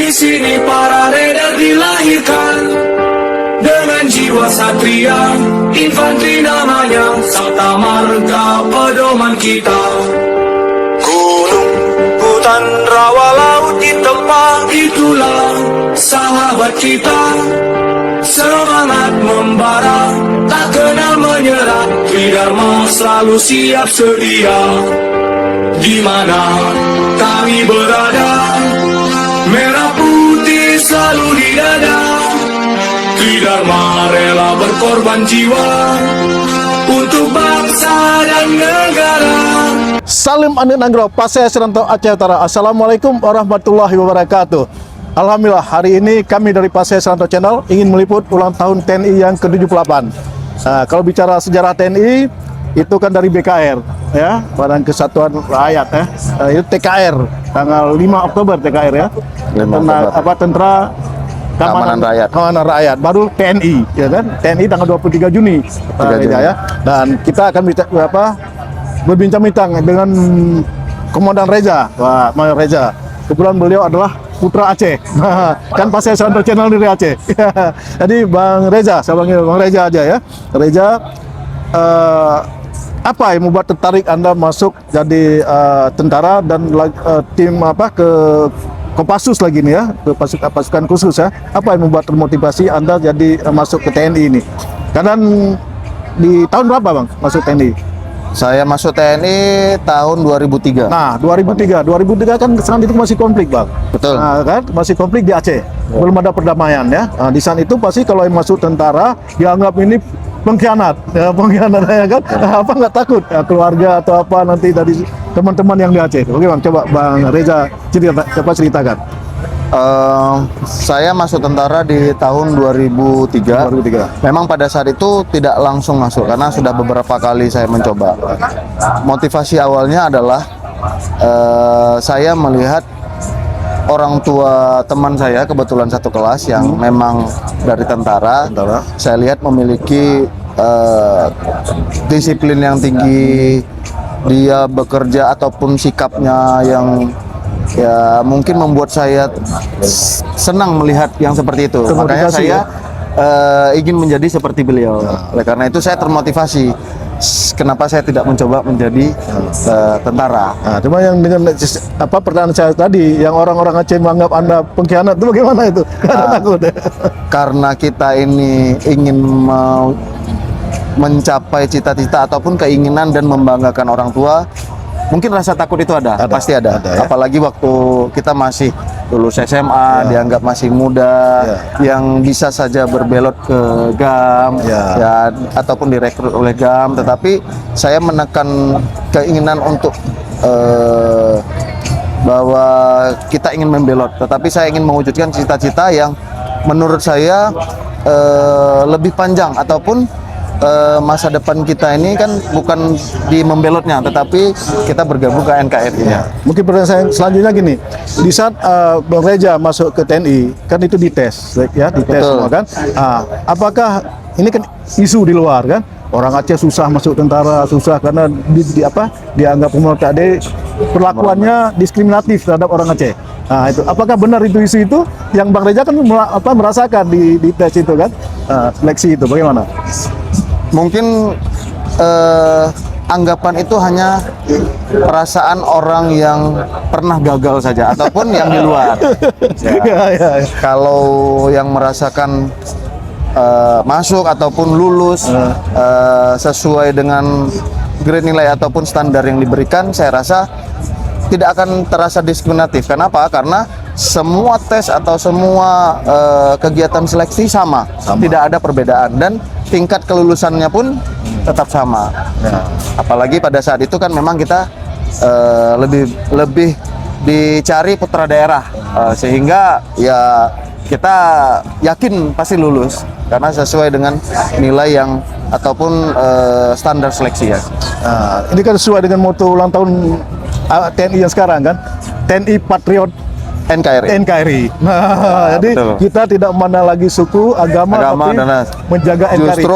Di sini para raider dilahirkan dengan jiwa satria, infanteri namanya, Sabta Marga pedoman kita. Gunung, hutan, rawa, laut di tempat itulah sahabat kita. Semangat membara, tak kenal menyerah, Tridharma selalu siap sedia. Di mana kami berada, merah putih selalu di dada. Tridharma rela berkorban jiwa untuk bangsa dan negara. Salim Andi Nanggro, Pasea Seranto Aceh Utara. Assalamualaikum warahmatullahi wabarakatuh. Alhamdulillah, hari ini kami dari Pasea Seranto Channel ingin meliput ulang tahun TNI yang ke-78. Nah, kalau bicara sejarah TNI, itu kan dari BKR, ya, Badan Kesatuan Rakyat, ya. Itu TKR, tanggal 5 Oktober TKR, ya. Tentara Keamanan Rakyat. Baru TNI, ya kan? TNI tanggal 23 Juni. Ya. Dan kita akan berbincang-bincang dengan Komandan Reza, Mayor Reza. Kebetulan beliau adalah putra Aceh. Kan Pasea Seranto Channel dari Aceh. Jadi Bang Reza, saya panggil Bang Reza aja ya. Reza, apa yang membuat tertarik Anda masuk jadi tentara dan tim ke Kopassus lagi nih ya, ke pasukan khusus ya. Apa yang membuat termotivasi Anda jadi masuk ke TNI ini? Karena di tahun berapa Bang masuk TNI? Saya masuk TNI tahun 2003. Nah, 2003 kan sekarang itu masih konflik, Bang. Betul. Nah, kan masih konflik di Aceh. Belum ada perdamaian ya. Nah, di sana itu pasti kalau yang masuk tentara dianggap ini pengkhianat, ya kan? Apa nggak takut ya, keluarga atau apa nanti dari teman-teman yang di Aceh? Oke, Bang, coba Bang Reza ceritakan. Saya masuk tentara di tahun 2003. Memang pada saat itu tidak langsung masuk karena sudah beberapa kali saya mencoba. Motivasi awalnya adalah saya melihat orang tua teman saya, kebetulan satu kelas yang memang dari tentara. Saya lihat memiliki disiplin yang tinggi, dia bekerja ataupun sikapnya yang ya mungkin membuat saya senang melihat yang seperti itu. Makanya saya ingin menjadi seperti beliau. Oleh karena itu saya termotivasi. Kenapa saya tidak mencoba menjadi tentara? Nah, cuma yang dengan pertanyaan saya tadi, yang orang-orang Aceh menganggap Anda pengkhianat itu bagaimana itu? Takut. Karena kita ini ingin mencapai cita-cita ataupun keinginan dan membanggakan orang tua. Mungkin rasa takut itu pasti ada ya? Apalagi waktu kita masih lulus SMA, dianggap masih muda, yang bisa saja berbelot ke GAM, ya, ataupun direkrut oleh GAM. Tetapi saya menekan keinginan untuk bahwa kita ingin membelot, tetapi saya ingin mewujudkan cita-cita yang menurut saya lebih panjang, ataupun masa depan kita ini kan bukan di membelotnya, tetapi kita bergabung ke NKRI. Mungkin pertanyaan saya selanjutnya gini, di saat Bang Reza masuk ke TNI, kan itu dites, ya, dites semua kan. Apakah ini kan isu di luar kan, orang Aceh susah masuk tentara, susah karena dianggap umur TAD perlakuannya diskriminatif terhadap orang Aceh. Nah, itu apakah benar itu isu itu yang Bang Reza kan merasakan di tes itu kan, seleksi itu bagaimana? Mungkin anggapan itu hanya perasaan orang yang pernah gagal saja ataupun yang di luar. Kalau yang merasakan masuk ataupun lulus sesuai dengan grade nilai ataupun standar yang diberikan, saya rasa tidak akan terasa diskriminatif. Kenapa? Karena semua tes atau semua kegiatan seleksi sama, tidak ada perbedaan, dan tingkat kelulusannya pun tetap sama. Apalagi pada saat itu kan memang kita lebih dicari putra daerah, sehingga ya kita yakin pasti lulus karena sesuai dengan nilai yang ataupun standar seleksi ya. Ini kan sesuai dengan moto ulang tahun TNI yang sekarang kan, TNI Patriot NKRI. NKRI. Nah, jadi betul. kita tidak memandang lagi suku, agama tapi dan menjaga NKRI. justru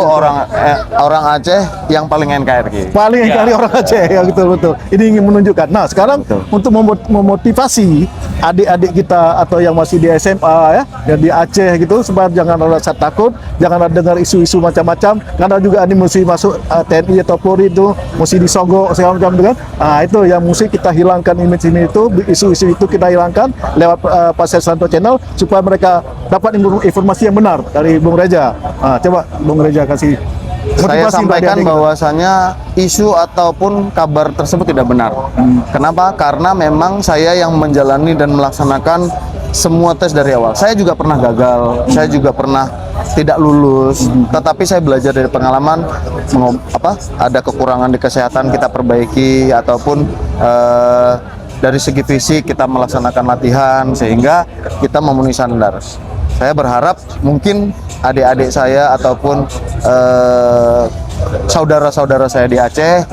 orang Aceh yang paling NKRI. Paling NKRI orang Aceh, ya betul. Ini ingin menunjukkan. Nah, sekarang Betul. untuk memotivasi adik-adik kita atau yang masih di SMA ya, yang di Aceh gitu, supaya jangan rasa takut, jangan dengar isu-isu macam-macam. Karena juga ini mesti masuk TNI atau Polri itu mesti disogok segala macam itu kan. Nah, itu yang mesti kita hilangkan image ini itu, isu-isu itu kita hilangkan lewat Pasir Selaranto Channel supaya mereka dapat informasi yang benar dari Bung Reja. Nah, coba Bung Reja kasih Saya motivasi sampaikan adik-adik kita. bahwasanya isu ataupun kabar tersebut tidak benar. Kenapa? Karena memang saya yang menjalani dan melaksanakan semua tes dari awal. Saya juga pernah gagal, saya juga pernah tidak lulus. Tetapi saya belajar dari pengalaman, ada kekurangan di kesehatan kita perbaiki, ataupun dari segi fisik kita melaksanakan latihan sehingga kita memenuhi standar. Saya berharap mungkin adik-adik saya ataupun saudara-saudara saya di Aceh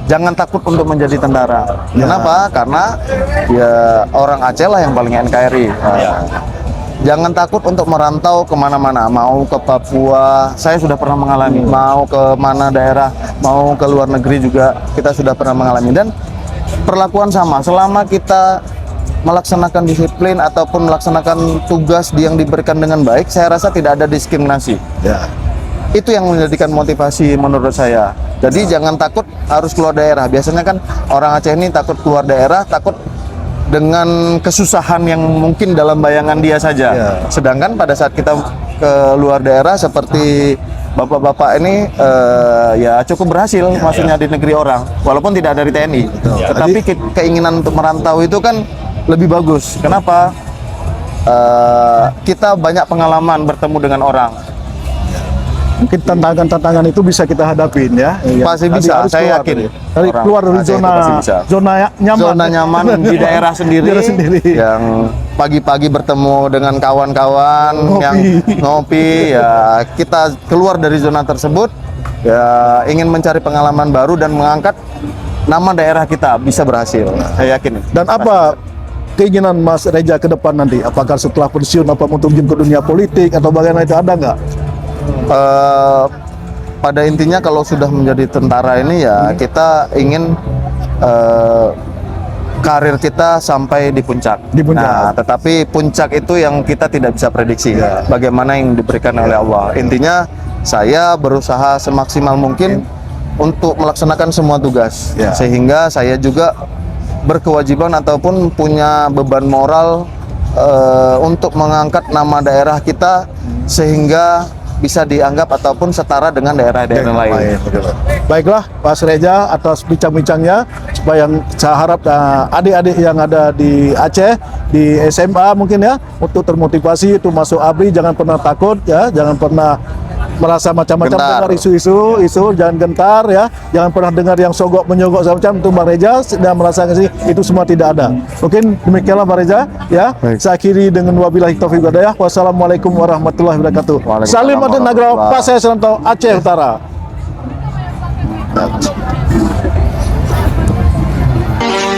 jangan takut untuk menjadi tentara. Kenapa? Karena ya orang Aceh lah yang paling NKRI. Jangan takut untuk merantau kemana-mana, mau ke Papua, saya sudah pernah mengalami, mau ke mana daerah, mau ke luar negeri juga kita sudah pernah mengalami. Dan perlakuan sama, selama kita melaksanakan disiplin ataupun melaksanakan tugas yang diberikan dengan baik, saya rasa tidak ada diskriminasi. Ya. Itu yang menjadikan motivasi menurut saya. Jadi jangan takut harus keluar daerah. Biasanya kan orang Aceh ini takut keluar daerah, takut dengan kesusahan yang mungkin dalam bayangan dia saja. Ya. Sedangkan pada saat kita ke luar daerah seperti bapak-bapak ini ya cukup berhasil, maksudnya di negeri orang, walaupun tidak dari TNI. Tetapi keinginan untuk merantau itu kan lebih bagus. Kenapa? Kita banyak pengalaman bertemu dengan orang. Mungkin tantangan-tantangan itu bisa kita hadapin ya. Pasti Tadi bisa, harus saya keluar yakin. dari Orang keluar dari Aceh itu pasti bisa. zona nyaman. Zona nyaman di daerah sendiri, Daerah sendiri. yang pagi-pagi bertemu dengan kawan-kawan Ngopi. yang ngopi, ya kita keluar dari zona tersebut, ya ingin mencari pengalaman baru dan mengangkat nama daerah kita bisa berhasil. Saya yakin. Dan apa keinginan Mas Reja ke depan nanti? Apakah setelah pensiun apa mau terjun ke dunia politik atau bagaimana, itu ada nggak? Pada intinya kalau sudah menjadi tentara ini ya kita ingin karir kita sampai di puncak. Di puncak. Nah, tetapi puncak itu yang kita tidak bisa prediksi. Bagaimana yang diberikan oleh Allah. Intinya saya berusaha semaksimal mungkin untuk melaksanakan semua tugas. Sehingga saya juga berkewajiban ataupun punya beban moral untuk mengangkat nama daerah kita sehingga bisa dianggap ataupun setara dengan daerah-daerah lain. Baiklah, Mas Reja, atas bincang-bincangnya, supaya saya harap adik-adik yang ada di Aceh, di SMA mungkin ya, untuk termotivasi, itu masuk ABRI, jangan pernah takut ya, jangan pernah merasa macam-macam dengar isu-isu, jangan gentar ya, jangan pernah dengar yang sogok menyogok segala macam. Itu Bang Reja dan merasakan sih itu semua tidak ada. Mungkin demikianlah Bang Reja ya. Saya akhiri dengan wabillahi taufiq wal hidayah. Wassalamualaikum warahmatullahi wabarakatuh. Salim Aden Nagara Pasir Selaranto Aceh Utara.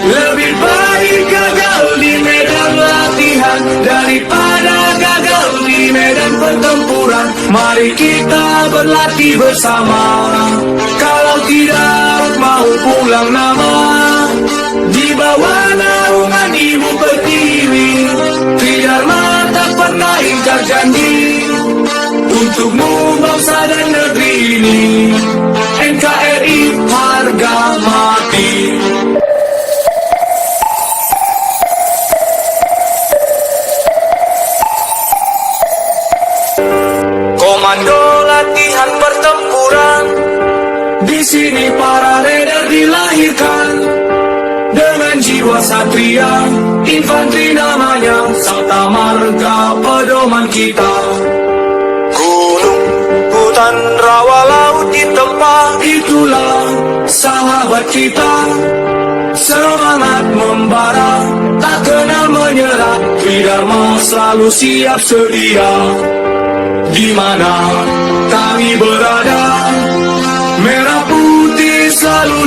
Lebih baik gagal di medan latihan daripada gagal di medan pertempuran. Mari kita berlatih bersama. Kalau tidak mau pulang nama, di bawah naungan Ibu Pertiwi, Tridharma tak pernah ingkar janji untukmu bangsa dan negeri ini. NKRI harga mati. Komando latihan pertempuran, di sini para raider dilahirkan dengan jiwa satria. Infanteri namanya, Sabta Marga pedoman kita. Gunung, hutan, rawa, laut ditempa, itulah sahabat kita. Semangat membara, tak kenal menyerah. Tridharma selalu siap sedia. Di mana kami berada, merah putih selalu